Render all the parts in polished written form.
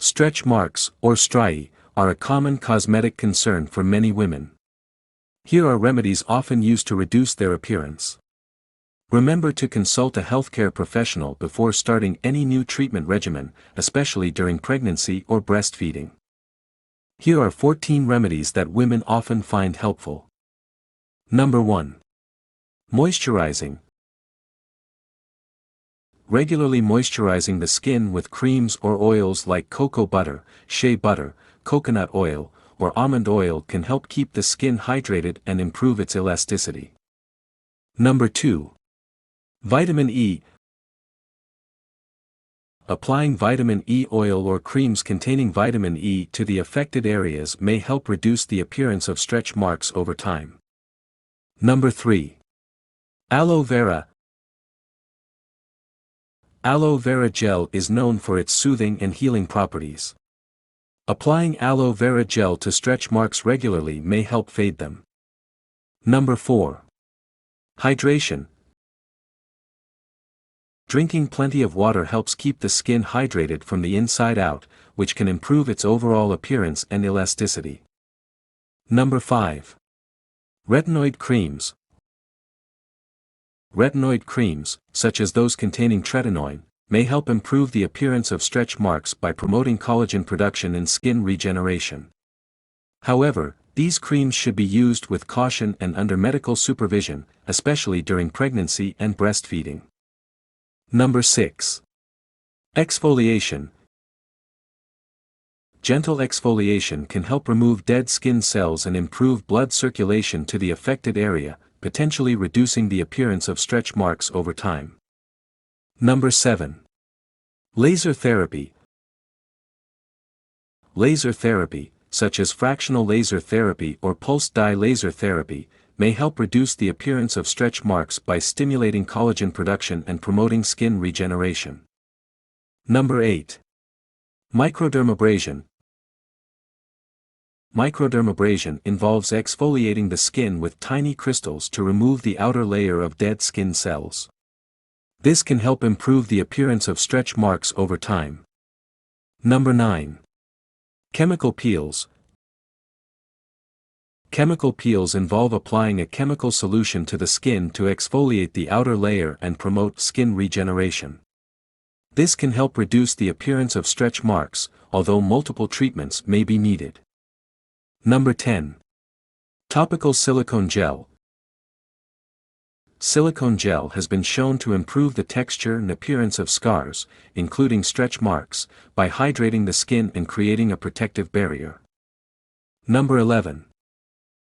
Stretch marks, or striae, are a common cosmetic concern for many women. Here are remedies often used to reduce their appearance. Remember to consult a healthcare professional before starting any new treatment regimen, especially during pregnancy or breastfeeding. Here are 14 remedies that women often find helpful. Number 1. Moisturizing. Regularly moisturizing the skin with creams or oils like cocoa butter, shea butter, coconut oil, or almond oil can help keep the skin hydrated and improve its elasticity. Number 2. Vitamin E. Applying vitamin E oil or creams containing vitamin E to the affected areas may help reduce the appearance of stretch marks over time. Number 3. Aloe vera. Aloe vera gel is known for its soothing and healing properties. Applying aloe vera gel to stretch marks regularly may help fade them. Number 4. Hydration. Drinking plenty of water helps keep the skin hydrated from the inside out, which can improve its overall appearance and elasticity. Number 5. Retinoid creams. Retinoid creams, such as those containing tretinoin, may help improve the appearance of stretch marks by promoting collagen production and skin regeneration. However, these creams should be used with caution and under medical supervision, especially during pregnancy and breastfeeding. Number 6. Exfoliation. Gentle exfoliation can help remove dead skin cells and improve blood circulation to the affected area, potentially reducing the appearance of stretch marks over time. Number 7. Laser therapy. Laser therapy, such as fractional laser therapy or pulsed dye laser therapy, may help reduce the appearance of stretch marks by stimulating collagen production and promoting skin regeneration. Number 8. Microdermabrasion. Microdermabrasion involves exfoliating the skin with tiny crystals to remove the outer layer of dead skin cells. This can help improve the appearance of stretch marks over time. Number 9. Chemical peels. Chemical peels involve applying a chemical solution to the skin to exfoliate the outer layer and promote skin regeneration. This can help reduce the appearance of stretch marks, although multiple treatments may be needed. Number 10. Topical silicone gel. Silicone gel has been shown to improve the texture and appearance of scars, including stretch marks, by hydrating the skin and creating a protective barrier. Number 11.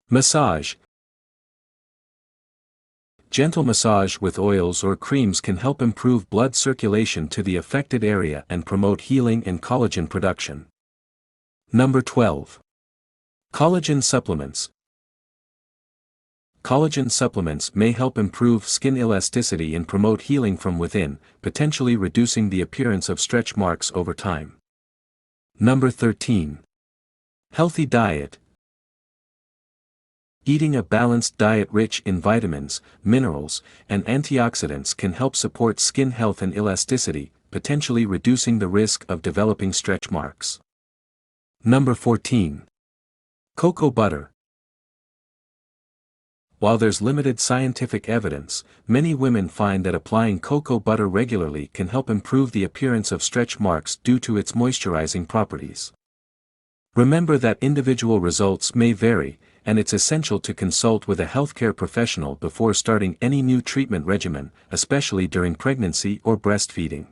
Massage. Gentle massage with oils or creams can help improve blood circulation to the affected area and promote healing and collagen production. Number 12. Collagen supplements. Collagen supplements may help improve skin elasticity and promote healing from within, potentially reducing the appearance of stretch marks over time. Number 13. Healthy diet. Eating a balanced diet rich in vitamins, minerals, and antioxidants can help support skin health and elasticity, potentially reducing the risk of developing stretch marks. Number 14. Cocoa butter. While there's limited scientific evidence, many women find that applying cocoa butter regularly can help improve the appearance of stretch marks due to its moisturizing properties. Remember that individual results may vary, and it's essential to consult with a healthcare professional before starting any new treatment regimen, especially during pregnancy or breastfeeding.